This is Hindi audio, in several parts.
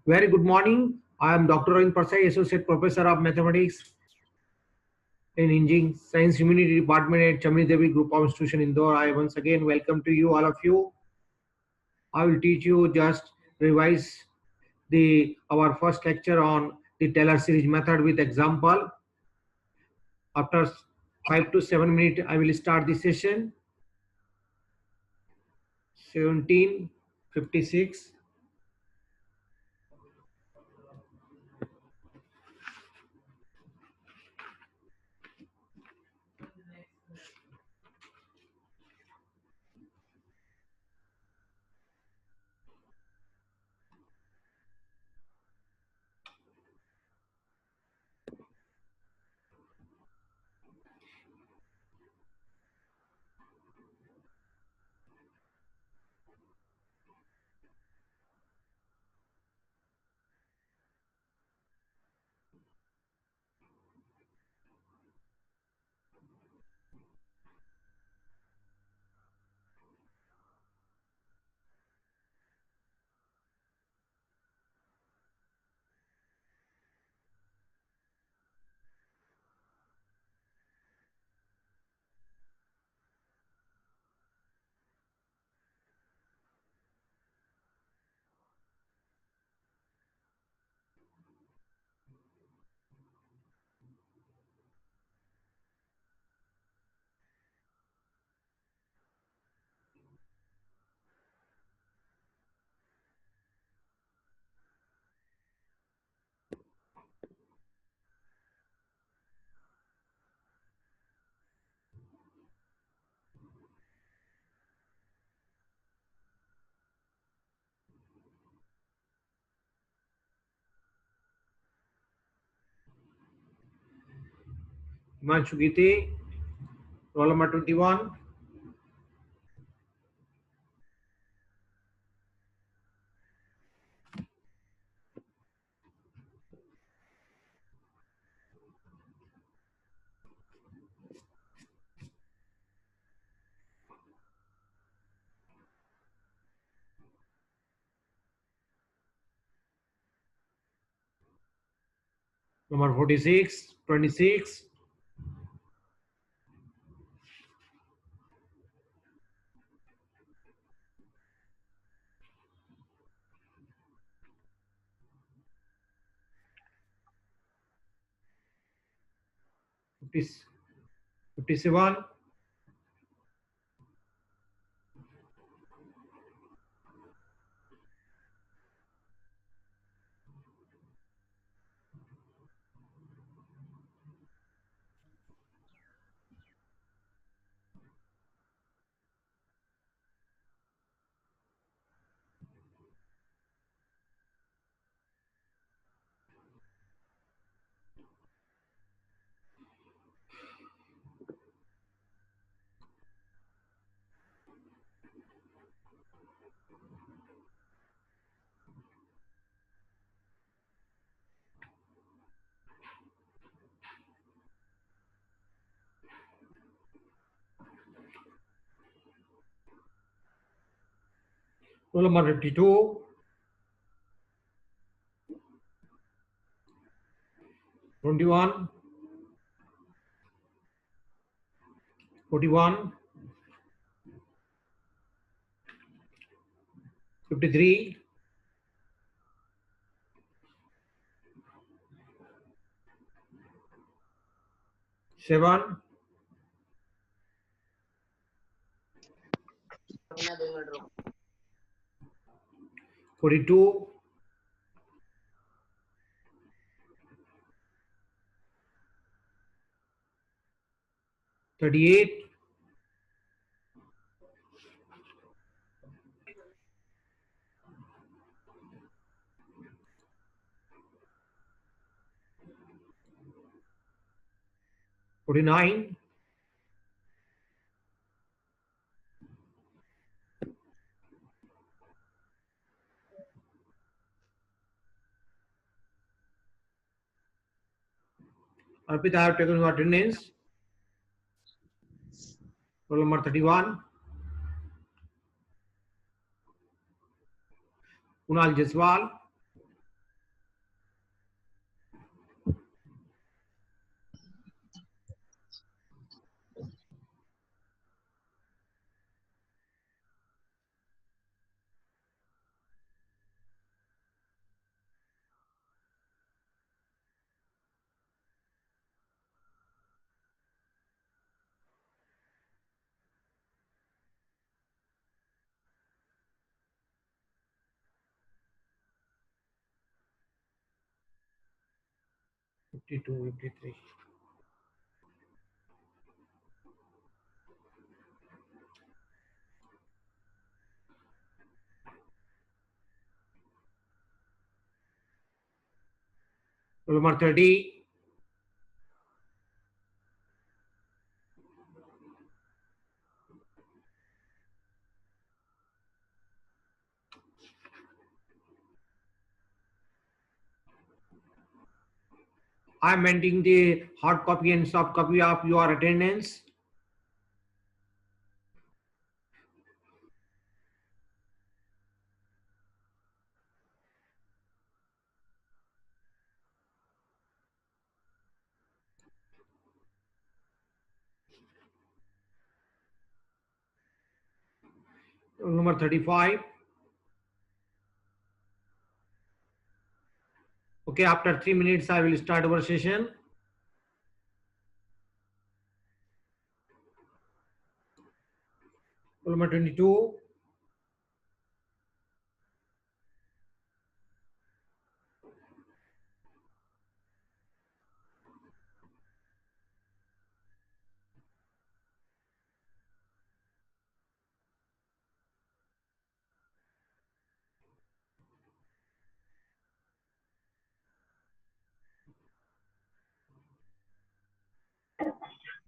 Very good morning. I am Dr. Ravin Parsai, Associate Professor of Mathematics in Engineering Science Humanity Department at Chamini Devi Group of Institution Indore. I once again welcome to you, all of you. I will teach you just revise our first lecture on the Taylor series method with example. After 5 to 7 minutes, I will start the session. 1756. Himanshu Gite, roll number 21. Number 46, 26. Fifty 57, roll number 52, 21, 41, 53, 7, 42, 38, 49, 'Arpita, I have taken your attendance. Roll number 31, Kunal Jaiswal, 52, 53. Roll number 30. I am maintaining the hard copy and soft copy of your attendance. Roll number 35. Okay, after 3 minutes, I will start our session. Roll number 22.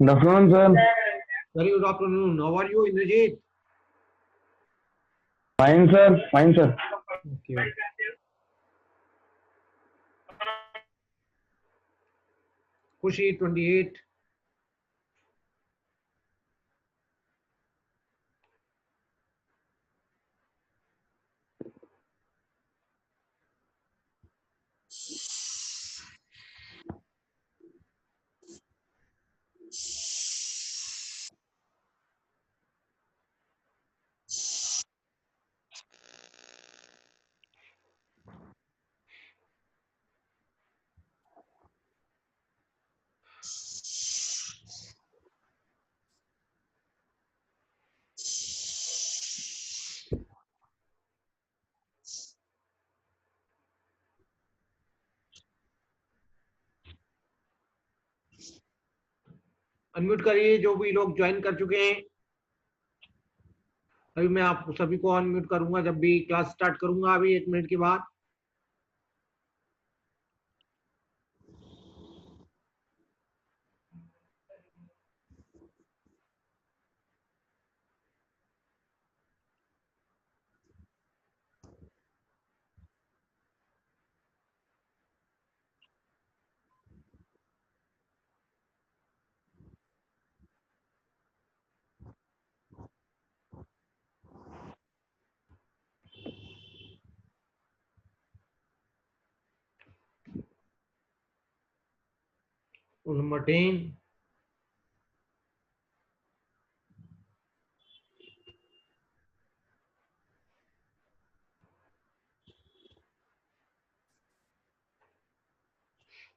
Good afternoon, sir. Very good afternoon. How are you, Indrajit? Fine, sir. Fine, sir. Okay. Kushi 28. Unmute करिए जो भी लोग ज्वाइन कर चुके हैं। अभी मैं आप सभी को अनम्यूट करूंगा जब भी क्लास स्टार्ट करूंगा, अभी 1 मिनट के बाद। Roll number 10.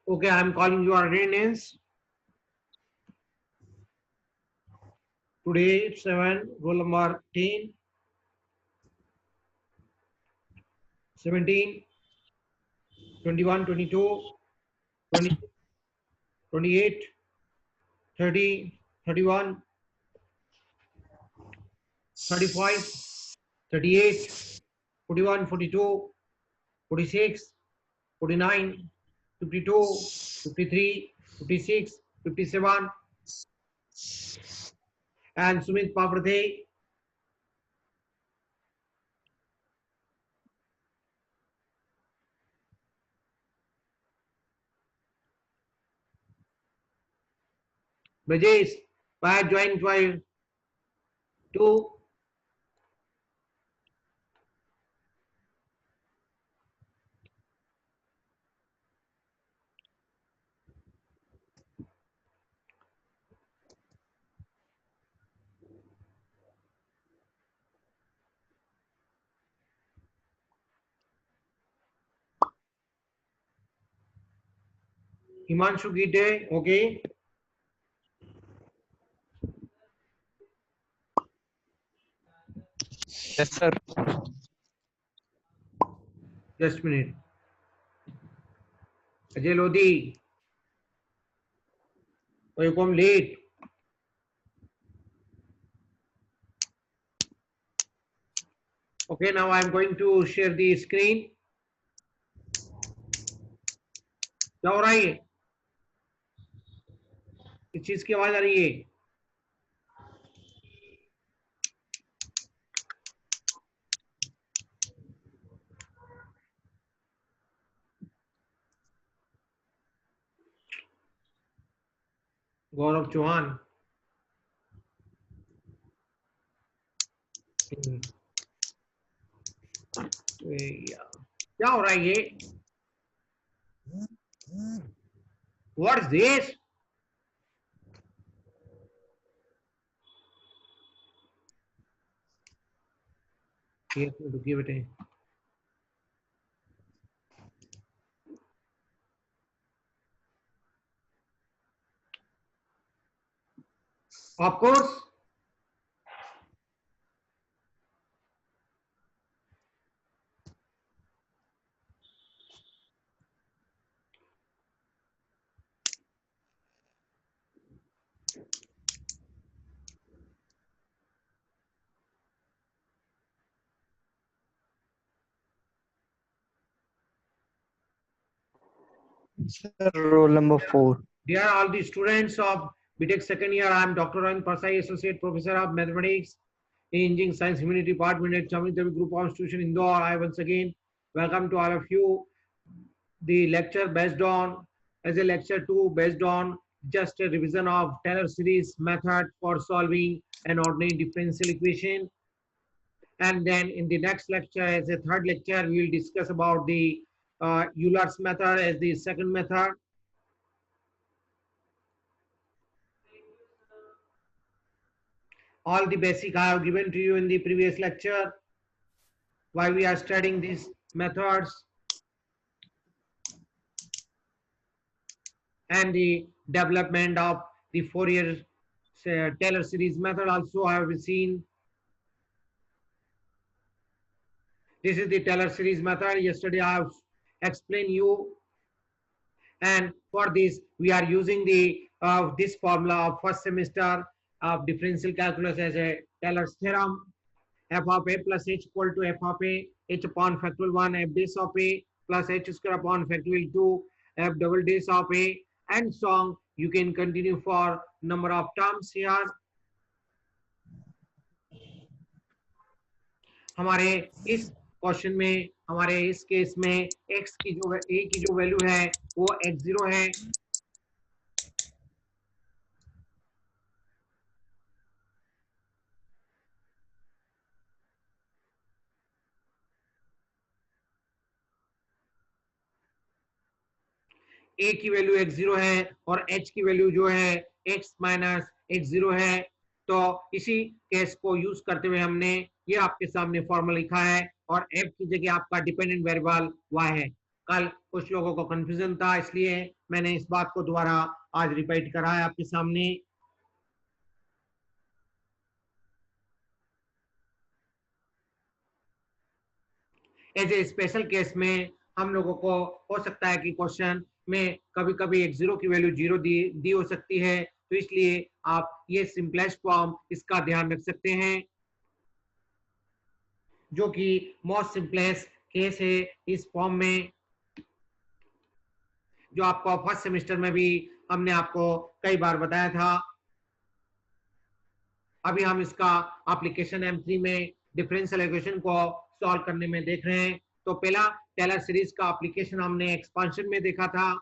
Okay, I am calling your attendance. Today 7, roll number 10, 17, 21, 22, 20, 28, 30, 31, 35, 38, 41, 42, 46, 49, 52, 53, 56, 57, and Sumit Paprathe. Brajesh, I joined 12, 2. Himanshu Gite, okay. Yes, sir. Just a minute. Ajay Lodi. or you come late. Okay, now I'm going to share the screen. क्या हो रहा है ये? किस चीज की आवाज आ रही है? गौरव चौहान, क्या हो रहा है ये? What is this? रुकिए बेटे. Of course. Sir, roll number 4. Dear all the students of BTech second year, I am Dr. Arvind Parsai, Associate Professor of Mathematics in Engineering Science Humanity Department at Chamini Devi Group of Institution Indore. I once again welcome to all of you. The lecture based on, as a lecture 2 based on just a revision of Taylor series method for solving an ordinary differential equation. And then in the next lecture, as a third lecture, we will discuss about the Euler's method as the second method. All the basic I have given to you in the previous lecture. Why we are studying these methods and the development of the Fourier Taylor series method also I have seen. This is the Taylor series method. Yesterday I have explained you, and for this we are using the this formula of first semester of differential calculus as a Taylor's theorem. F of a plus h equal to f of a h upon factorial 1 f dash of a plus h square upon factorial 2 f double dash of a, and so on. You can continue for number of terms here. हमारे इस क्वेश्चन में, हमारे इस केस में x की जो a की जो वैल्यू है वो x0 है. a की वैल्यू x0 है और h की वैल्यू जो है x माइनस x0 है. तो इसी केस को यूज करते हुए हमने ये आपके सामने फॉर्मूला लिखा है और f की जगह आपका डिपेंडेंट वेरिएबल y है. कल कुछ लोगों को कंफ्यूजन था, इसलिए मैंने इस बात को दोबारा आज रिपीट करा है आपके सामने. एज ए स्पेशल केस में हम लोगों को हो सकता है कि क्वेश्चन में कभी कभी x0 की वैल्यू 0 दी हो सकती है, तो इसलिए आप ये सिंपलेस्ट फॉर्म इसका ध्यान रख सकते हैं, जो कि मोस्ट सिंपलेस्ट केस है इस फॉर्म में, जो आपको फर्स्ट सेमेस्टर में भी हमने आपको कई बार बताया था. अभी हम इसका एप्लीकेशन M3 में डिफरेंशियल इक्वेशन को सॉल्व करने में देख रहे हैं. तो पहला टेलर सीरीज का एप्लीकेशन हमने एक्सपेंशन में देखा था,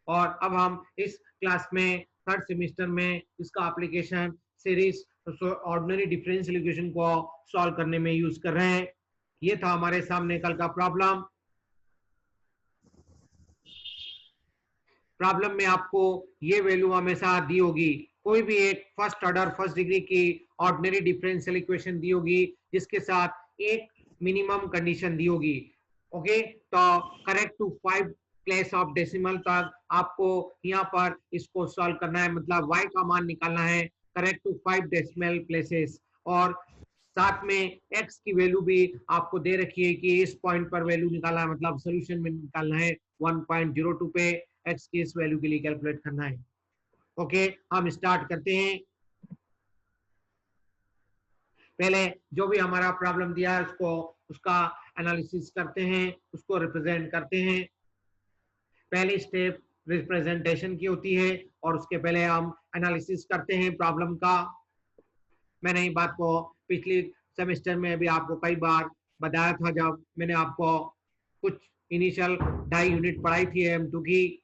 और अब हम इस क्लास में थर्ड सेमेस्टर में इसका application series ordinary differential equation को सॉल्व करने में यूज कर रहे हैं. ये था हमारे सामने कल का प्रॉब्लम. प्रॉब्लम में आपको ये वैल्यू हमेशा दी होगी, कोई भी एक फर्स्ट ऑर्डर फर्स्ट डिग्री की ऑर्डिनरी डिफरेंशियल इक्वेशन दी होगी जिसके साथ एक मिनिमम कंडीशन दी होगी. ओके, तो correct to 5 place of decimal तक आपको यहाँ पर इसको सॉल्व करना है, मतलब y का मान निकालना है करेक्ट टू 5 डेसिमल प्लेसेस, और साथ में x की वैल्यू भी आपको दे रखी है कि इस पॉइंट पर वैल्यू निकालना है, मतलब सोल्यूशन में निकालना है 1.02 पे x की इस वैल्यू के लिए कैलकुलेट करना है. ओके, हम स्टार्ट करते हैं। पहले जो भी हमारा प्रॉब्लम दिया है उसको उसका एनालिसिस करते हैं, उसको रिप्रेजेंट करते हैं। पहली स्टेप रिप्रेजेंटेशन की होती है और उसके पहले हम एनालिसिस करते हैं प्रॉब्लम का। मैंने ये बात को पिछली सेमेस्टर में भी आपको कई बार बताया था, जब मैंने आपको कुछ इनिशियल 2.5 यूनिट पढ़ाई थी M2 की।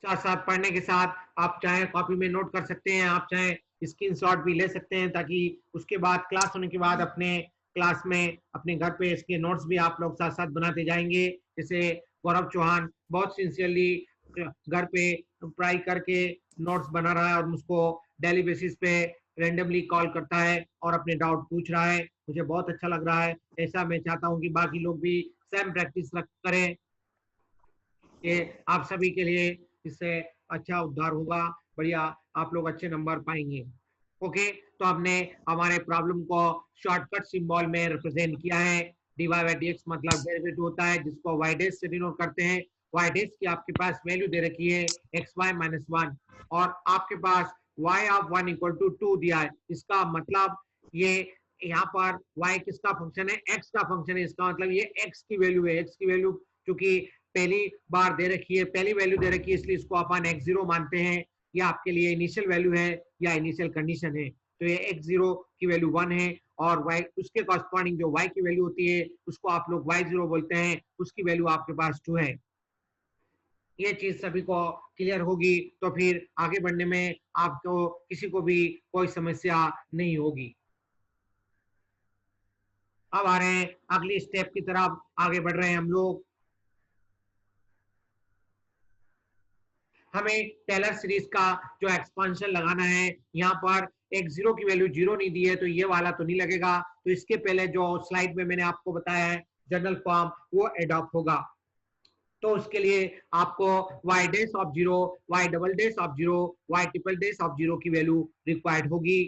4-7 पढ़ने के साथ आप चाहे कॉपी में नोट कर सकते हैं, आप चाहे स्क्रीनशॉट भी ले सकते हैं, ताकि उसके बाद क्लास होने के बाद अपने क्लास में अपने घर पे इसके नोट्स भी आप लोग साथ साथ बनाते जाएंगे। जैसे गौरव चौहान बहुत सिंसियरली घर पे पढ़ाई करके नोट्स बना रहा है और उसको डेली बेसिस पे रेंडमली कॉल करता है और अपने डाउट पूछ रहा है। मुझे बहुत अच्छा लग रहा है। ऐसा मैं चाहता हूँ कि बाकी लोग भी सेम प्रैक्टिस करें। ये आप सभी के लिए इससे अच्छा उद्धार होगा, बढ़िया आप लोग अच्छे नंबर पाएंगे। ओके, तो हमने हमारे प्रॉब्लम को शॉर्टकट सिंबल में रिप्रेजेंट किया है। dy by dx मतलब डेरिवेटिव होता है जिसको y डैश से डिनोट करते हैं। y डैश की आपके पास वैल्यू दे रखी है xy माइनस 1 और आपके पास y ऑफ 1 इक्वल टू 2 दिया है। इसका मतलब ये यहाँ पर y किसका फंक्शन है, x का फंक्शन है। इसका मतलब ये x की वैल्यू है। x की वैल्यू चूंकि पहली बार दे रखी है, पहली वैल्यू दे रखी है, इसलिए इसको अपन x0 मानते हैं। ये आपके लिए इनिशियल वैल्यू है या इनिशियल कंडीशन है। तो ये x0 की वैल्यू 1 है और y उसके कॉरस्पॉन्डिंग जो y की वैल्यू होती है उसको आप लोग y0 बोलते हैं, उसकी वैल्यू आपके पास 2 है। ये चीज सभी को क्लियर होगी तो फिर आगे बढ़ने में आपको किसी को भी कोई समस्या नहीं होगी। अब आ रहे हैं अगली स्टेप की तरफ, आगे बढ़ रहे हैं हम लोग। हमें टेलर सीरीज का जो एक्सपांशन लगाना है, यहाँ पर x0 की वैल्यू 0 नहीं दी है तो ये वाला तो नहीं लगेगा। तो इसके पहले जो स्लाइड में मैंने आपको बताया है जनरल फॉर्म, वो एडॉप्ट होगा। तो उसके लिए आपको y dash of 0, y double dash of 0, y triple dash of 0 की वैल्यू रिक्वायर्ड होगी।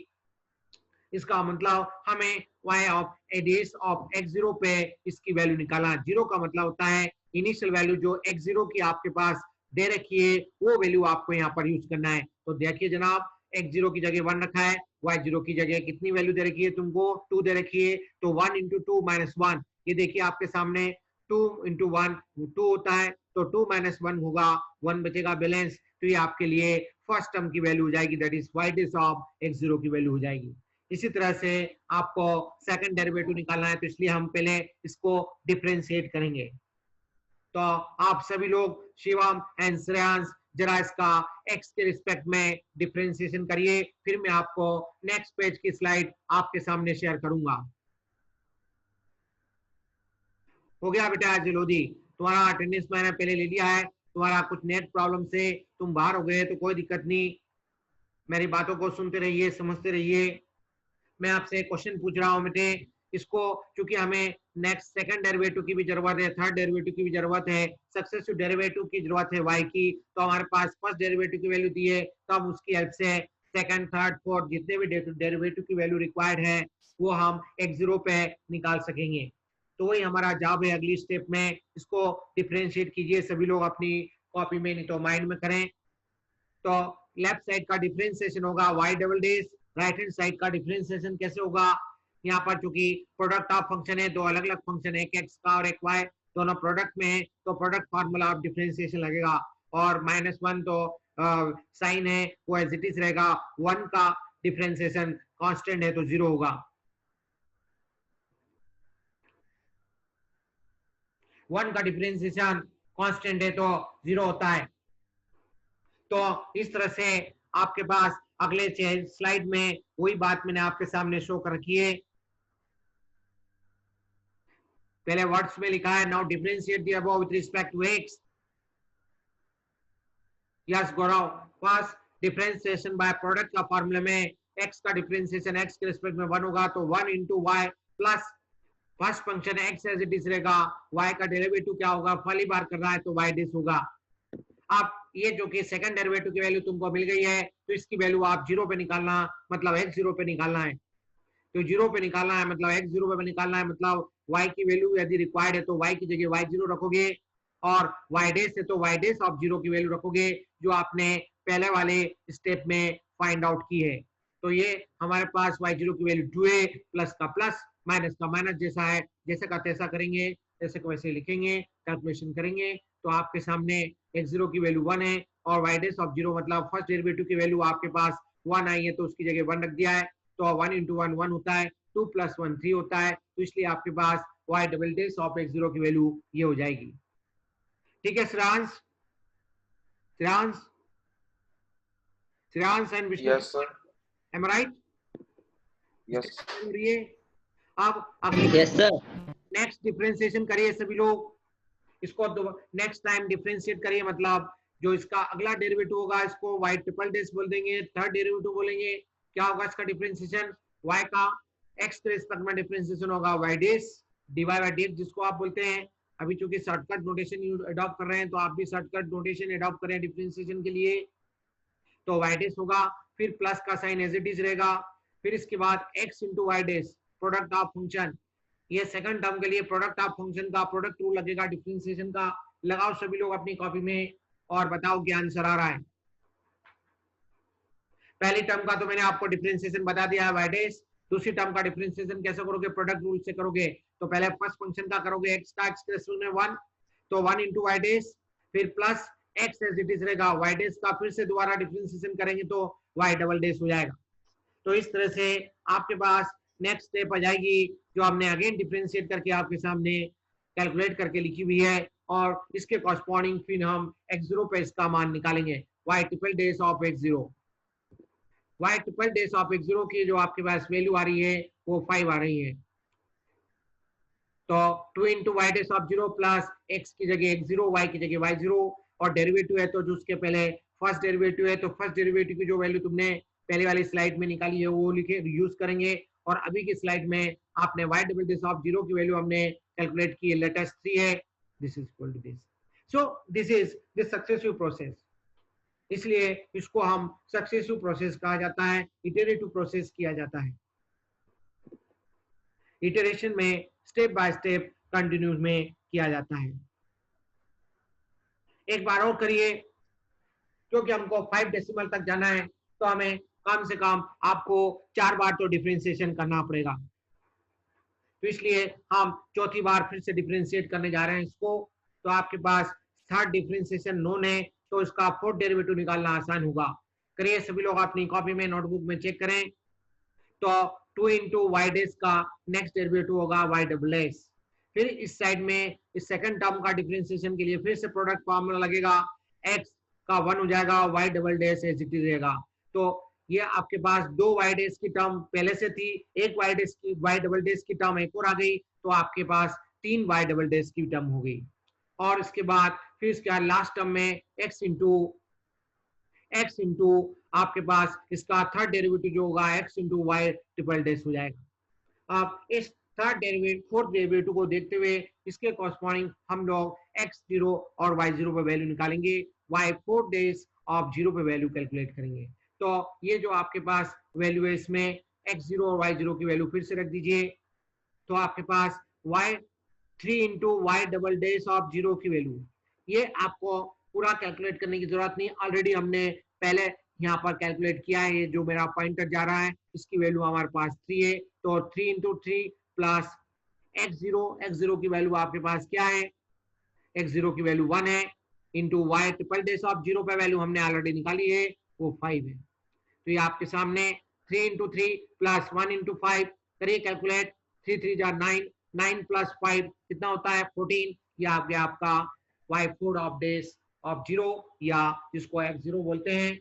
इसका मतलब हमें y of a dash of x0 पे इसकी वैल्यू निकालना। 0 का मतलब होता है इनिशियल वैल्यू जो x0 की आपके पास दे रखी है, वो वैल्यू आपको यहाँ पर यूज करना है। तो देखिए जनाब, x0 की जगह 1 रखा है, y0 की जगह कितनी वैल्यू दे रखी है तुमको, 2 दे रखी है। तो 1 इंटू 2 माइनस 1, ये देखिए आपके सामने 2 इंटू 1 2 होता है, तो 2 माइनस 1 होगा, 1 बचेगा बैलेंस। तो ये आपके लिए फर्स्ट टर्म की वैल्यू हो जाएगी, that is y dash of x0 की वैल्यू हो जाएगी। इसी तरह से आपको सेकंड डेरिवेटिव निकालना है, तो इसलिए हम पहले इसको डिफरेंशिएट करेंगे। तो आप सभी लोग शिवम एंड श्रेयांश जरा इसका x के रिस्पेक्ट में डिफरेंशिएशन करिए, फिर मैं आपको नेक्स्ट पेज की स्लाइड आपके सामने शेयर करूंगा। हो गया बेटा जलोदी, तुम्हारा अटेंडेंस मैंने पहले ले लिया है। तुम्हारा कुछ नेट प्रॉब्लम से तुम बाहर हो गए तो कोई दिक्कत नहीं, मेरी बातों को सुनते रहिए, समझते रहिए। मैं आपसे क्वेश्चन पूछ रहा हूँ बेटे, इसको चूंकि हमें नेक्स्ट सेकंड डेरिवेटिव की भी जरूरत है, थर्ड डेरिवेटिव की भी जरूरत है, सक्सेसिव डेरिवेटिव की जरूरत है y की, तो हमारे पास फर्स्ट डेरिवेटिव की वैल्यू दी है, तो हम उसकी हेल्प से सेकंड थर्ड फोर्थ जितने भी डेरिवेटिव की वैल्यू रिक्वायर्ड है वो हम x0 पे निकाल सकेंगे। तो वही हमारा जॉब है अगली स्टेप में। इसको डिफरेंशिएट कीजिए सभी लोग अपनी कॉपी में, नहीं तो माइंड में करें। तो लेफ्ट साइड का डिफरेंशिएशन होगा y double dash, right hand side का डिफरेंशिएशन कैसे होगा, यहाँ पर चूंकि प्रोडक्ट ऑफ फंक्शन है, दो अलग अलग फंक्शन है, एक x का और एक y, दोनों प्रोडक्ट में है, तो प्रोडक्ट फार्मूला ऑफ डिफरेंशिएशन लगेगा। और -1 तो साइन है वो एज इट इज रहेगा, 1 का डिफरेंशिएशन कांस्टेंट है तो 0 होगा। 1 का डिफरेंशिएशन कांस्टेंट है तो 0 होता है। तो इस तरह से आपके पास अगले स्लाइड में वही बात मैंने आपके सामने शो कर रखी है। पहले वर्ड्स में लिखा है now differentiate the above with respect to x। Yes Gaurav, first differentiation by product का फार्मूला में x का डिफरेंशिएशन x के रिस्पेक्ट में 1 होगा, तो 1 into y plus first function x as it is रहेगा, y का डेरिवेटिव क्या होगा, पहली बार कर रहा है तो y डिस होगा। अब ये जो कि सेकंड डेरिवेटिव की वैल्यू तुमको मिल गई है, तो इसकी वैल्यू आप जीरो पे निकालना, मतलब x0 पे निकालना है। तो जीरो पे निकालना है मतलब x0 पे निकालना है, मतलब y की वैल्यू यदि रिक्वायर्ड है तो y की जगह y0 रखोगे, और y डैश है तो y डैश ऑफ जीरो की वैल्यू रखोगे, जो आपने पहले वाले स्टेप में फाइंड आउट की है। तो ये हमारे पास y0 की वैल्यू 2a, प्लस का प्लस माइनस का माइनस जैसा है, जैसे का तैसा करेंगे, जैसे को वैसे लिखेंगे, कैलकुलेशन करेंगे। तो आपके सामने x0 की वैल्यू 1 है, और y डैश ऑफ जीरो मतलब फर्स्ट डेरिवेटिव की वैल्यू आपके पास 1 आई है, तो उसकी जगह 1 रख दिया है। तो 1 इंटू 1 1 होता है, 2 प्लस 1 3 होता है, तो इसलिए आपके पास y double dash of x0 की वैल्यू ये हो जाएगी। ठीक है Shreyansh, Shreyansh, Shreyansh and Vishnu, Yes, sir. Am I right? Yes. अब अगली Yes, sir. नेक्स्ट डिफरेंशिएशन करिए सभी लोग, इसको नेक्स्ट टाइम डिफरेंशिएट करिए, मतलब जो इसका अगला डेरिवेटिव होगा इसको y ट्रिपल डैश बोल देंगे, थर्ड डेरिवेटिव बोलेंगे। क्या होगा इसका डिफरेंशिएशन? y का x के रिस्पेक्ट में डिफरेंशिएशन होगा y dash dy by dx, जिसको आप बोलते हैं, अभी चूंकि शॉर्टकट नोटेशन यूज अडॉप्ट कर रहे हैं तो आप भी शॉर्टकट नोटेशन अडॉप्ट करें डिफरेंशिएशन के लिए। तो y डैश होगा, फिर प्लस का साइन एज इट इज रहेगा, फिर इसके बाद x into Y dash product of function, ये सेकंड टर्म के लिए प्रोडक्ट ऑफ फंक्शन का प्रोडक्ट रूल लगेगा डिफरेंशिएशन का। लगाओ सभी लोग अपनी कॉपी में और बताओ क्या आंसर आ रहा है। पहली टर्म का तो मैंने आपको डिफरेंशिएशन बता दिया है y डैश, दूसरी टर्म का डिफरेंशिएशन कैसे करोगे? प्रोडक्ट रूल से करोगे। तो पहले फर्स्ट फंक्शन का करोगे, x का x के रेस्पेक्ट में 1, तो 1 इंटू वाई डैश, फिर plus x as it is रहेगा, y डैश का फिर से दोबारा डिफरेंशिएशन करेंगे तो y डबल डैश हो जाएगा। तो इस तरह से आपके पास नेक्स्ट स्टेप आ जाएगी, जो हमने अगेन डिफरेंशिएट करके आपके सामने कैलकुलेट करके लिखी हुई है, और इसके कॉरस्पॉन्डिंग फिर हम x0 पे इसका मान निकालेंगे, y triple dash of x0। y triple dash of x0 की जो आपके पास वैल्यू आ रही है वो 5 आ रही है। तो 2 into Y dash of zero plus x की जगह x0, y की जगह y0, और डेरिवेटिव है तो जो उसके पहले फर्स्ट डेरिवेटिव है, तो फर्स्ट डेरिवेटिव की जो वैल्यू तुमने पहले वाली स्लाइड में निकाली है वो लिखे यूज करेंगे, और अभी की स्लाइड में आपने y double dash of zero की वैल्यू हमने कैलकुलेट की है, लेटेस्ट 3 है, this is equal to this. So this is the successive process, इसलिए इसको हम सक्सेसिव प्रोसेस कहा जाता है, इटरेटिव प्रोसेस किया जाता है। इटरेशन में स्टेप बाय स्टेप कंटिन्यूस में किया जाता है। एक बार और करिए, क्योंकि हमको 5 डेसिमल तक जाना है तो हमें कम से कम आपको 4 बार तो डिफरेंशिएशन करना पड़ेगा, तो इसलिए हम चौथी बार फिर से डिफरेंशिएट करने जा रहे हैं इसको। तो आपके पास थर्ड डिफरेंशिएशन नोन है, तो इसका फोर्थ डेरिवेटिव निकालना आसान होगा। करिए सभी लोग अपनी कॉपी में नोटबुक में चेक करें। तो 2 इंटू वाई डैश का नेक्स्ट डेरिवेटिव होगा y डबल डैश, फिर इस साइड में इस सेकंड टर्म का डिफरेंशिएशन के लिए फिर से प्रोडक्ट फॉर्मूला लगेगा, x का 1 हो जाएगा, y double dash as it is रहेगा। तो ये आपके पास 2 y डैश की टर्म पहले से थी, एक y डैश की y डबल डैश की टर्म एक और आ गई, तो आपके पास 3 y डबल डैश की टर्म हो गई। और इसके बाद फिर इसके लास्ट टर्म में x इंटू आपके पास इसका थर्ड डेरिवेटिव जो होगा x into Y triple dash हो जाएगा। अब इस थर्ड डेरिवेटिव फोर्थ डेरिवेटिव को देखते हुए इसके कॉरस्पॉन्डिंग हम लोग x0 और y0 पे वैल्यू निकालेंगे, y4 डैश ऑफ 0 पे वैल्यू कैलकुलेट करेंगे। तो ये जो आपके पास वैल्यू है इसमें x0 और y0 की वैल्यू फिर से रख दीजिए, तो आपके पास y3 into Y double dash of 0 की वैल्यू, ये आपको पूरा कैलकुलेट करने की जरूरत नहीं, ऑलरेडी हमने पहले यहाँ पर कैलकुलेट किया है। ये जो मेरा पॉइंटर जा रहा है इसकी वैल्यू हमारे पास 3 है, तो 3 इंटू 3 प्लस x0 की वैल्यू आपके पास क्या है, x0 की वैल्यू 1 है, into Y triple dash of 0 पे वैल्यू हमने ऑलरेडी निकाली है वो 5 है। तो ये आपके सामने 3 इंटू 3 प्लस 1 इंटू 5, करिए कैलकुलेट, 3 3 जा 9, 9 प्लस 5 कितना होता है 14, ये आ गया आपका y4 ऑफ डैश ऑफ 0, या जिसको x0 बोलते हैं।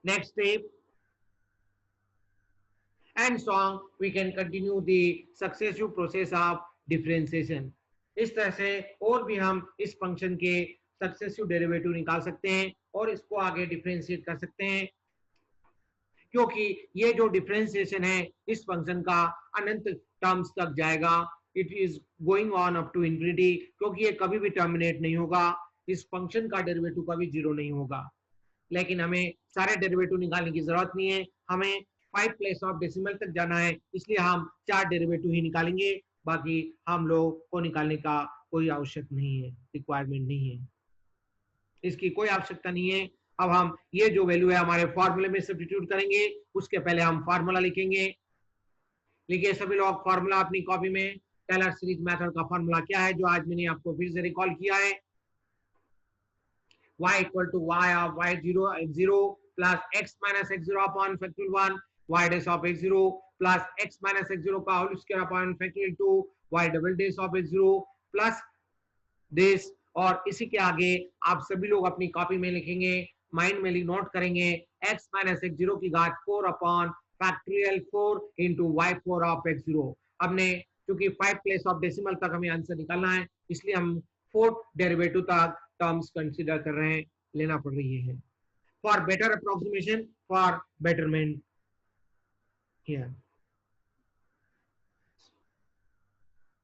Next step, and so on we can continue the successive process of differentiation। इस तरह से और भी हम इस फंक्शन के सक्सेसिव डेरिवेटिव निकाल सकते हैं और इसको आगे डिफरेंशिएट कर सकते हैं, क्योंकि ये जो डिफरेंशिएशन है इस फंक्शन का अनंत टर्म्स तक जाएगा, it is going on up to infinity, क्योंकि ये कभी भी टर्मिनेट नहीं होगा, इस फंक्शन का डेरिवेटिव कभी जीरो नहीं होगा। लेकिन हमें सारे डेरिवेटिव निकालने की जरूरत नहीं है, हमें 5 प्लेस ऑफ डेसिमल तक जाना है, इसलिए हम 4 डेरिवेटिव ही निकालेंगे, बाकी हम लोग को निकालने का कोई आवश्यक नहीं है, रिक्वायरमेंट नहीं है, इसकी कोई आवश्यकता नहीं है। अब हम ये जो वैल्यू है हमारे फॉर्मूले में सब्स्टिट्यूट करेंगे, उसके पहले हम फार्मूला लिखेंगे। लिखिए सभी लोग फार्मूला अपनी कॉपी में। टेलर सीरीज मेथड का फार्मूला क्या है जो आज मैंने आपको फिर से रिकॉल किया है, y equal to y of y0 x0 plus x minus x0 upon factorial 1, y dash of x0 plus x minus x0 का whole square upon factorial 2, y double dash of x0 plus this, और इसी के आगे आप सभी लोग अपनी कॉपी में लिखेंगे, माइंड में नोट करेंगे, x minus x0 की घात 4 upon factorial 4 into y4 of x0। हमने क्योंकि 5 प्लेस ऑफ डेसिमल तक हमें आंसर निकालना है, इसलिए हम 4th डेरिवेटिव तक टर्म्स कंसीडर कर रहे हैं, लेना पड़ रही है for better approximation, for betterment here.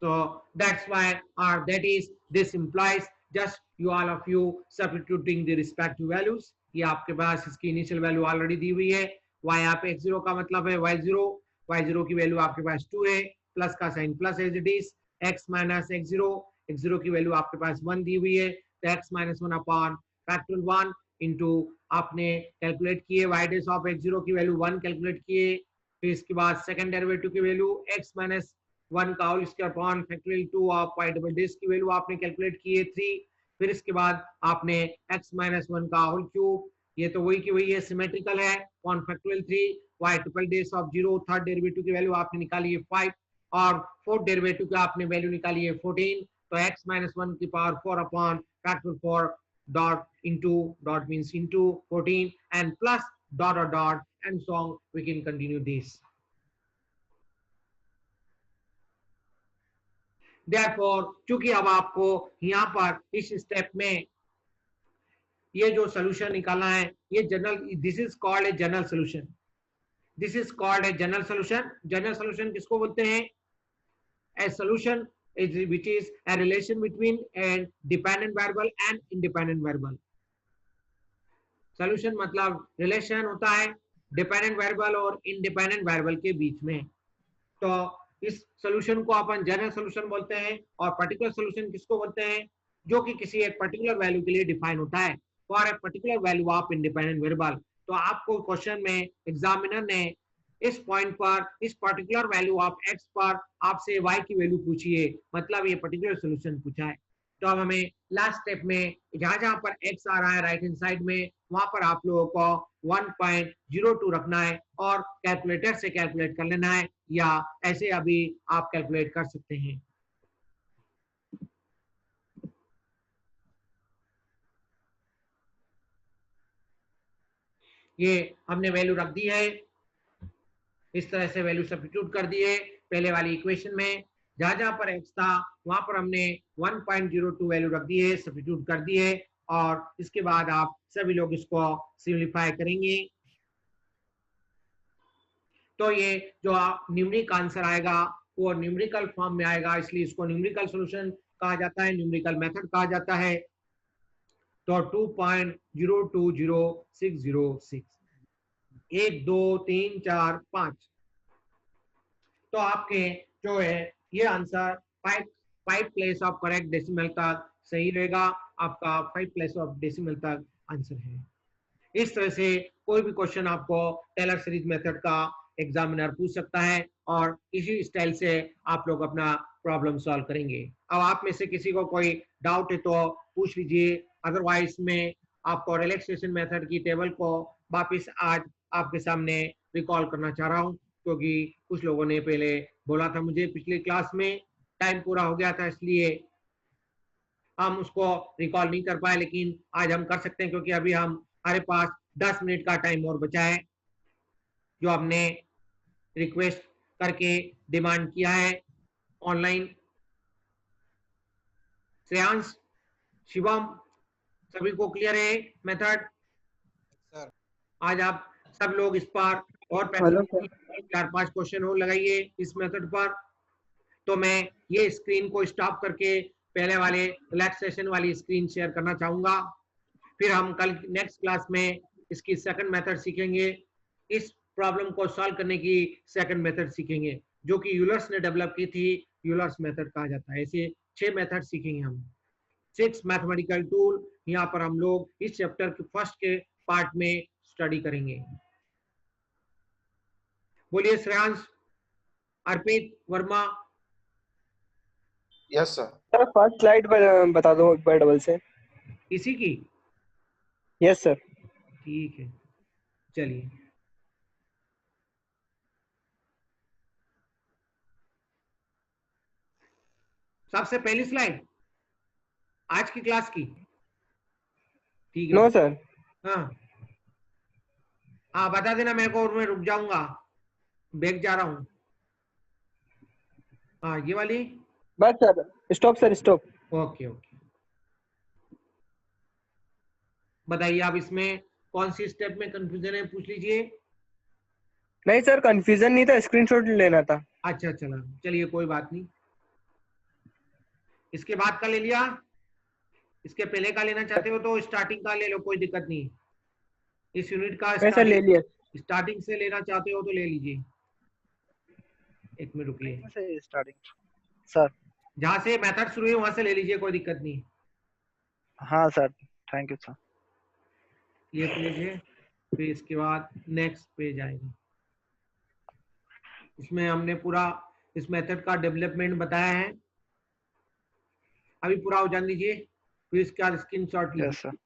So that's why that is this implies just you all of you substituting the respective values। ये आपके पास इसकी इनिशियल वैल्यू ऑलरेडी दी हुई है, y आप x0 का मतलब है y0 की वैल्यू आपके पास 2 है, प्लस का sign plus as it is, x minus x0 की वैल्यू आपके पास 1 दी हुई है, तो x minus 1 upon factorial 1 into आपने कैलकुलेट किए y डैश ऑफ x0 की वैल्यू 1 कैलकुलेट किए, फिर इसके बाद सेकंड डेरिवेटिव की वैल्यू x माइनस 1 का whole square upon factorial 2 of y double dash की वैल्यू आपने कैलकुलेट किए 3, फिर इसके बाद आपने x माइनस 1 का होल क्यूब, ये तो वही की वही है, सिमेट्रिकल है, upon factorial 3 y triple dash of 0, third derivative की वैल्यू आपने निकाली है 5, और फोर्थ डेरिवेटिव की आपने वैल्यू निकाली है 14, तो x माइनस 1 की power 4 upon factorial 4 dot into dot means into 14 and plus dot and so on, we can continue this। Therefore चूंकि अब आपको यहाँ पर इस स्टेप में ये जो सोल्यूशन निकालना है, ये general, this is called a general solution, this is called a general solution. General solution किसको बोलते हैं? A solution which is a relation between a dependent variable and independent variable। solution मतलब relation होता है डिपेंडेंट वेरिएबल और इंडिपेंडेंट वेरिएबल के बीच में, तो इस सॉल्यूशन को अपन जनरल सॉल्यूशन बोलते हैं, और पर्टिकुलर सॉल्यूशन किसको बोलते हैं? जो कि किसी एक पर्टिकुलर वैल्यू के लिए डिफाइन होता है, for a particular value of independent variable. तो आपको क्वेश्चन में एग्जामिनर ने इस पॉइंट पर, इस पर्टिकुलर वैल्यू ऑफ x पर आपसे y की वैल्यू पूछी है, मतलब ये पर्टिकुलर सॉल्यूशन पूछा है। तो अब हमें लास्ट स्टेप में जहां पर x आ रहा है राइट हैंड साइड में, वहां पर आप लोगों को 1.02 रखना है और कैलकुलेटर से कैलकुलेट कर लेना है, या ऐसे अभी आप कैलकुलेट कर सकते हैं। ये हमने वैल्यू रख दी है, इस तरह से वैल्यू सब्स्टिट्यूट कर दिए पहले वाली इक्वेशन में, जहां पर x था वहां पर हमने 1.02 वैल्यू रख दी है, सब्स्टिट्यूट कर दी है, और इसके बाद आप सभी लोग इसको सिंपलीफाई करेंगे, तो ये जो न्यूमेरिक आंसर आएगा वो न्यूमेरिकल फॉर्म में आएगा, इसलिए इसको न्यूमेरिकल सॉल्यूशन कहा जाता है, न्यूमेरिकल मेथड कहा जाता है। तो 2.020606 1 2 3 4 5, तो आपके जो है ये answer 5 place of correct decimal तक सही रहेगा, आपका 5 प्लेस ऑफ डेसिमल तक आंसर है। इस तरह से कोई भी क्वेश्चन आपको टेलर सीरीज मेथड का एग्जामिनर पूछ सकता है, और इसी स्टाइल से आप लोग अपना प्रॉब्लम सॉल्व करेंगे। अब आप में से किसी को कोई डाउट है तो पूछ लीजिए, अदरवाइज में आपको रिलैक्सेशन मेथड की टेबल को वापस आज आपके सामने रिकॉल करना चाह रहा हूँ, क्योंकि कुछ लोगों ने पहले बोला था मुझे पिछली क्लास में, टाइम पूरा हो गया था इसलिए हम उसको रिकॉल नहीं कर पाए, लेकिन आज हम कर सकते हैं, क्योंकि अभी हमारे पास 10 मिनट का टाइम और बचा है, जो हमने रिक्वेस्ट करके डिमांड किया है ऑनलाइन। श्रेयांश, शिवम, सभी को क्लियर है मेथड? आज आप सब लोग इस पर और 4-5 क्वेश्चन और लगाइए इस मेथड पर। तो मैं ये स्क्रीन को स्टॉप करके पहले वाले रिलैक्सेशन वाली स्क्रीन शेयर करना चाहूंगा। फिर हम कल नेक्स्ट क्लास में इसकी सेकंड मेथड सीखेंगे। इस प्रॉब्लम को सॉल्व करने की सेकंड मेथड सीखेंगे जो कि यूलर्स ने डेवलप की थी, यूलर्स मेथड कहा जाता है। ऐसे 6 मेथड सीखेंगे हम, 6 मैथमेटिकल टूल यहाँ पर हम लोग इस चैप्टर के फर्स्ट के पार्ट में स्टडी करेंगे। बोलिए Shreyansh, Arpit, Verma. Yes sir. Sir first slide बता दो एक बार डबल से। इसी की? Yes sir. ठीक है, चलिए। सबसे पहली स्लाइड आज की क्लास की, ठीक है? No sir. हाँ हाँ, बता देना मेरे को और मैं रुक जाऊंगा, बैग जा रहा हूँ। हाँ ये वाली, बस sir, stop sir, stop. Okay okay. बताइए आप इसमें कौन सी स्टेप में कंफ्यूजन है, पूछ लीजिए। नहीं सर, कंफ्यूजन नहीं था, स्क्रीनशॉट लेना था। अच्छा चला, चलिए कोई बात नहीं। इसके बाद का ले लिया, इसके पहले का लेना चाहते हो तो स्टार्टिंग का ले लो, कोई दिक्कत नहीं। इस यूनिट का मैं सर ले लिया। स्टार्टिंग से लेना चाहते हो तो ले लीजिए। एक मिनट रुकिए, स्टार्टिंग सर। जहां से मेथड शुरू है वहां से ले लीजिए, कोई दिक्कत नहीं। हाँ सर, थैंक यू सर। ये पेज है, फिर इसके बाद नेक्स्ट पेज आएगा। इसमें हमने पूरा इस मेथड का डेवलपमेंट बताया है। अभी पूरा हो जाने दीजिए, फिर इसका स्क्रीनशॉट लीजिए। Yes sir.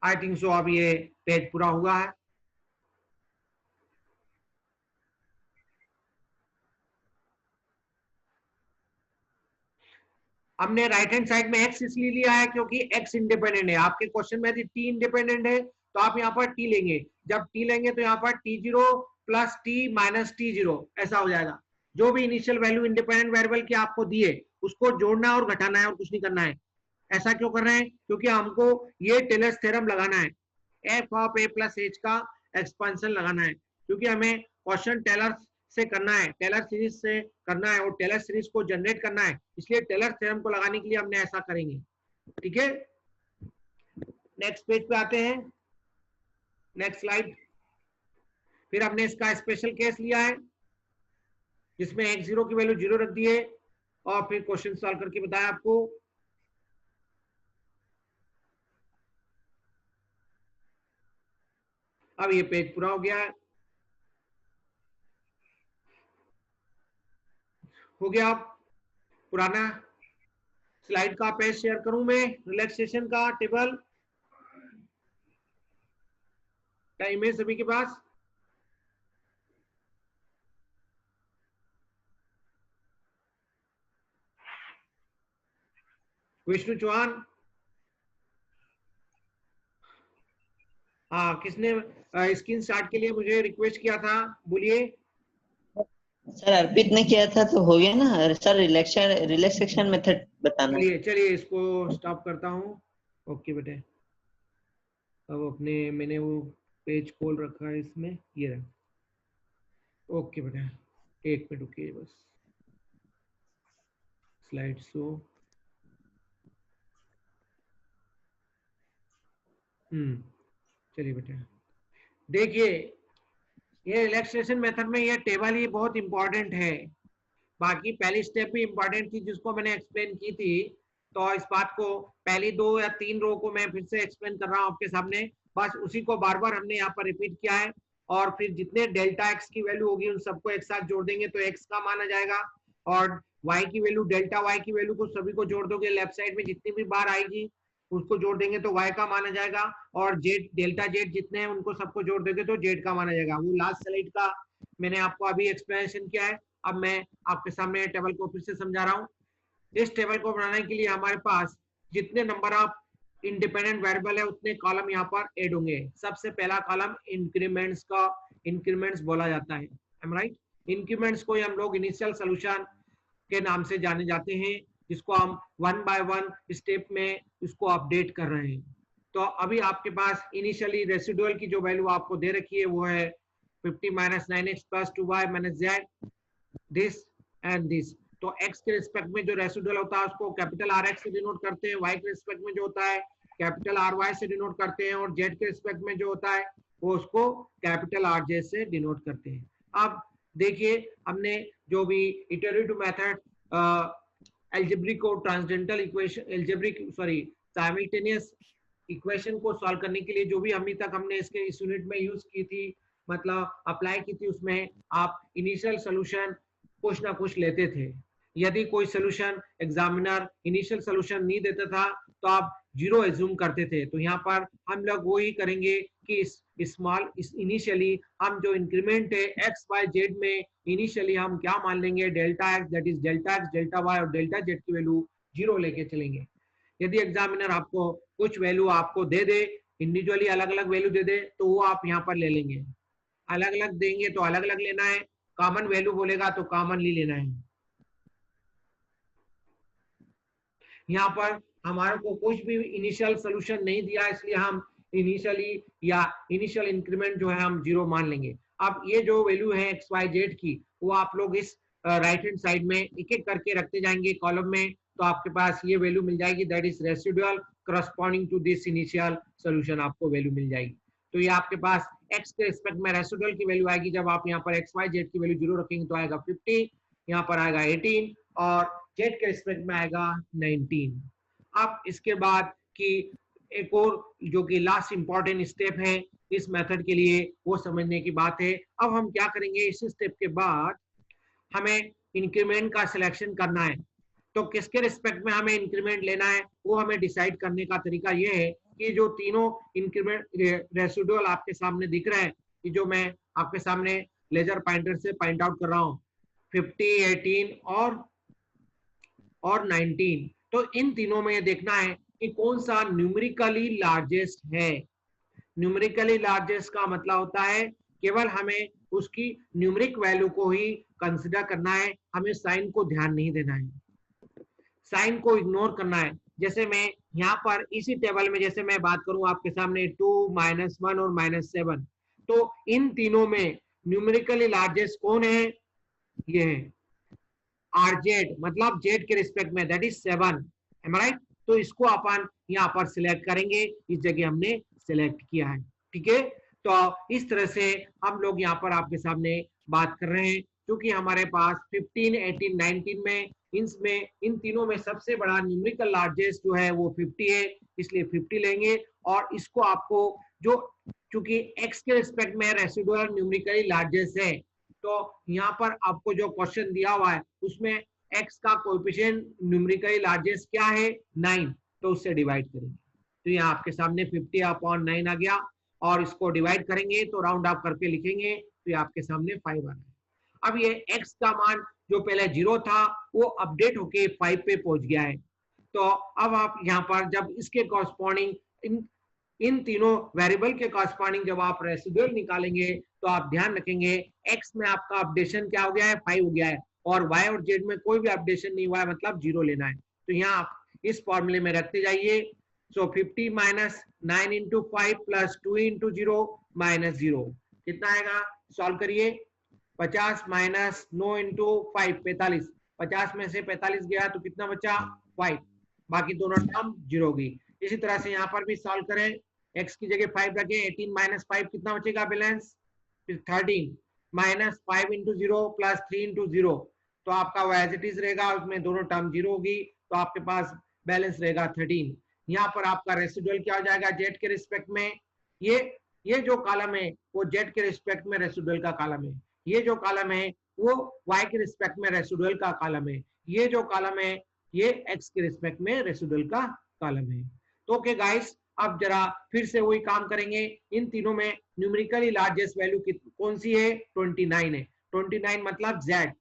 I think so अब ये पेज पूरा हुआ है। हमने राइट हैंड साइड में एक्स इसलिए लिया है क्योंकि एक्स इंडिपेंडेंट है। आपके क्वेश्चन में यदि टी इंडिपेंडेंट है तो आप यहाँ पर टी लेंगे। जब टी लेंगे तो यहाँ पर t0 plus T minus t0 ऐसा हो जाएगा। जो भी इनिशियल वैल्यू इंडिपेंडेंट वेरिएबल की आपको दिए उसको जोड़ना है और घटाना है और कुछ नहीं करना है। ऐसा क्यों कर रहे हैं? क्योंकि हमको ये टेलर्स थ्योरम लगाना है, F of A plus H का एक्सपेंशन लगाना है। क्योंकि हमें क्वेश्चन टेलर से करना है, टेलर सीरीज से करना है और टेलर सीरीज को जनरेट करना है, इसलिए टेलर थ्योरम को लगाने के लिए हमने ऐसा करेंगे। ठीक है, नेक्स्ट पेज पे आते हैं, नेक्स्ट स्लाइड। फिर हमने इसका स्पेशल केस लिया है जिसमें x0 की वैल्यू 0 रख दी है और फिर क्वेश्चन सॉल्व करके बताया आपको। अब ये पेज पूरा हो गया है, हो गया। पुराना स्लाइड का पेज शेयर करूं मैं, रिलैक्सेशन का टेबल टाइम है सभी के पास? विष्णु चौहान, हाँ किसने स्क्रीन शॉट के लिए मुझे रिक्वेस्ट किया था, बोलिए। सर अर्पित ने किया था तो हो गया ना सर। रिलैक्सेशन मेथड बताना। चलिए चलिए इसको स्टॉप करता हूँ। ओके बेटे, अब अपने मैंने वो पेज खोल रखा है इसमें, ये रहा। ओके बेटा, एक मिनट रुकिए बस, स्लाइड शो। चलिए बेटा, देखिए ये रिलैक्सेशन मेथड में ये टेबल ही बहुत इंपॉर्टेंट है। बाकी पहली स्टेप भी इंपॉर्टेंट थी जिसको मैंने एक्सप्लेन की थी, तो इस बात को पहली 2 या 3 रो को मैं फिर से एक्सप्लेन कर रहा हूँ आपके सामने, बस उसी को बार बार हमने यहाँ पर रिपीट किया है। और फिर जितने डेल्टा एक्स की वैल्यू होगी उन सबको एक साथ जोड़ देंगे तो एक्स का मान आ जाएगा, और वाई की वैल्यू, डेल्टा वाई की वैल्यू को सभी को जोड़ दोगे, लेफ्ट साइड में जितनी भी बार आएगी उसको जोड़ देंगे तो y का मान आ जाएगा, और जेड, डेल्टा जेड जितने हैं उनको सबको जोड़ देंगे तो जेड का मान आ जाएगा। वो लास्ट स्लाइड का मैंने आपको अभी एक्सप्लेनेशन किया है। अब मैं आपके सामने टेबल को फिर से समझा रहा हूँ। इस टेबल को बनाने के लिए हमारे पास जितने नंबर ऑफ इंडिपेंडेंट वेरिएबल है उतने कॉलम यहाँ पर ऐड होंगे। सबसे पहला कॉलम इंक्रीमेंट्स का, इंक्रीमेंट्स बोला जाता है, एम राइट। इंक्रीमेंट्स को हम लोग इनिशियल सोल्यूशन के नाम से जाने जाते हैं, जिसको हम 1 बाय 1 स्टेप में इसको अपडेट कर रहे हैं। तो अभी आपके पास इनिशियली रेसिडुअल की जो वैल्यू आपको दे रखी है वो है 50 minus 9x plus 2y minus Z this and this. तो x के रिस्पेक्ट में जो रेसिडुअल होता है उसको कैपिटल RX से डिनोट करते हैं, y के रिस्पेक्ट में जो होता है कैपिटल RY से डिनोट करते हैं, और z के रिस्पेक्ट में जो होता है वो उसको कैपिटल RJ से डिनोट करते हैं। अब देखिए हमने जो भी इटरेटिव मेथड अलजेब्रिक और ट्रांसडेंटल इक्वेशन साइमल्टेनियस इक्वेशन को सॉल्व करने के लिए जो भी अभी तक हमने इसके इस यूनिट में यूज की थी, मतलब अप्लाई की थी, उसमें आप इनिशियल सोल्यूशन कुछ ना कुछ लेते थे। यदि कोई सोल्यूशन एग्जामिनर इनिशियल सोल्यूशन नहीं देता था तो आप जीरो एज्यूम करते थे। तो यहाँ पर हम लोग वही करेंगे कि इनिशियली हम जो इंक्रीमेंट है एक्स वाई जेड में इनिशियली हम क्या मान लेंगे, delta X that is delta X, delta Y और डेल्टा जेड की वैल्यू जीरो लेके चलेंगे। यदि एग्जामिनर आपको कुछ वैल्यू आपको दे दे, इंडिविजुअली अलग अलग वैल्यू दे दे, तो वो आप यहाँ पर ले लेंगे। अलग अलग देंगे तो अलग अलग लेना है, कॉमन वैल्यू बोलेगा तो कॉमनली लेना है। यहाँ पर हमारे को कुछ भी इनिशियल सोल्यूशन नहीं दिया, इसलिए हम इनिशियली या इनिशियल इंक्रीमेंट जो है हम जीरो मान लेंगे। अब ये जो वैल्यू है एक्स वाई जेड की, वो आप लोग इस राइट हैंड साइड में एक एक करके रखते जाएंगे कॉलम में, तो आपके पास ये वैल्यू मिल जाएगी, that is residual corresponding to this initial solution, आपको वैल्यू मिल जाएगी। तो ये आपके पास x के रिस्पेक्ट में रेसिडुअल की वैल्यू आएगी, जब आप यहाँ पर एक्स वाई जेड की वैल्यू जीरो रखेंगे तो आएगा 50, यहाँ पर आएगा 18 और जेड के रिस्पेक्ट में आएगा 19। अब इसके बाद की एक और जो कि लास्ट इंपॉर्टेंट स्टेप है इस मेथड के लिए, वो समझने की बात है। अब हम क्या करेंगे, इस स्टेप के बाद हमें इंक्रीमेंट का सिलेक्शन करना है। तो किसके रिस्पेक्ट में हमें इंक्रीमेंट लेना है वो हमें डिसाइड करने का तरीका ये है कि जो तीनों इंक्रीमेंट रेसिडुअल आपके सामने दिख रहे हैं, कि जो मैं आपके सामने लेजर पॉइंटर से पॉइंट आउट कर रहा हूँ, 50, 18 और 19। तो इन तीनों में ये देखना है कि कौन सा न्यूमेरिकली लार्जेस्ट है। न्यूमेरिकली लार्जेस्ट का मतलब होता है केवल हमें उसकी न्यूमेरिक वैल्यू को ही कंसिडर करना है, हमें साइन को ध्यान नहीं देना है, साइन को इग्नोर करना है। जैसे मैं यहाँ पर इसी टेबल में जैसे मैं बात करूं आपके सामने 2, -1 और -7, तो इन तीनों में न्यूमेरिकली लार्जेस्ट कौन है, ये है आरजेड, मतलब जेड के रिस्पेक्ट में, दैट इज 7, एम राइट। तो इसको अपन यहाँ पर सिलेक्ट करेंगे, इस जगह हमने सिलेक्ट किया है, ठीक है। तो इस तरह से हम लोग यहाँ पर आपके सामने बात कर रहे हैं, क्योंकि हमारे पास 15, 18, 19 में इन तीनों में सबसे बड़ा न्यूमेरिकल लार्जेस्ट जो है वो 50 है, इसलिए 50 लेंगे। और इसको आपको जो चूंकि x के रिस्पेक्ट में रेसिडुअल न्यूमेरिकली लार्जेस्ट है, तो यहाँ पर आपको जो क्वेश्चन दिया हुआ है उसमें x का कोएफिशिएंट न्यूमेरिकली लार्जेस्ट क्या है, 9, तो उससे डिवाइड करेंगे। तो यहाँ आपके सामने 50/9 आ गया, और इसको डिवाइड करेंगे तो राउंड ऑफ करके लिखेंगे तो ये आपके सामने 5 आ रहा है। अब ये x का मान जो पहले 0 था वो अपडेट होके 5 पे पहुंच गया है। तो अब आप यहाँ पर जब इसके कॉरस्पॉन्डिंग इन तीनों वेरिएबल के कॉरस्पॉन्डिंग जब आप रेसिडुअल निकालेंगे तो आप ध्यान रखेंगे x में आपका अपडेशन क्या हो गया है, 5 हो गया है, और y और z में कोई भी अपडेशन नहीं हुआ है, मतलब 0 लेना है। तो यहाँ आप इस फॉर्मूले में रखते जाइए। सो 50 - 9 × 5 + 2 × 0 - 0 कितना आएगा, सॉल्व करिए। 50 - 9 × 5 45, 50 में से 45 गया तो कितना बचा, 5, बाकी दोनों टर्म 0 होगी। इसी तरह से यहाँ पर भी सॉल्व करें, x की जगह 5 रखें, 18 - 5 कितना बचेगा बैलेंस, 13, -5 × 0 + 3 × 0, तो आपका वो एज इट इज रहेगा, उसमें दोनों टर्म 0 होगी, तो आपके पास बैलेंस रहेगा 13। यहाँ पर आपका रेसिडुअल क्या हो जाएगा, जेड के रिस्पेक्ट में, ये जो कॉलम है वो जेड के रिस्पेक्ट में रेसिडुअल का कॉलम है, ये जो कॉलम है वो y के रिस्पेक्ट में रेसिडुअल का कॉलम है, ये जो कॉलम है ये x के रिस्पेक्ट में रेसिडुअल का कॉलम है। तो ओके गाइस, अब जरा फिर से वही काम करेंगे। इन तीनों में न्यूमेरिकली लार्जेस्ट वैल्यू कौन सी है, 29 है। 29 मतलब z,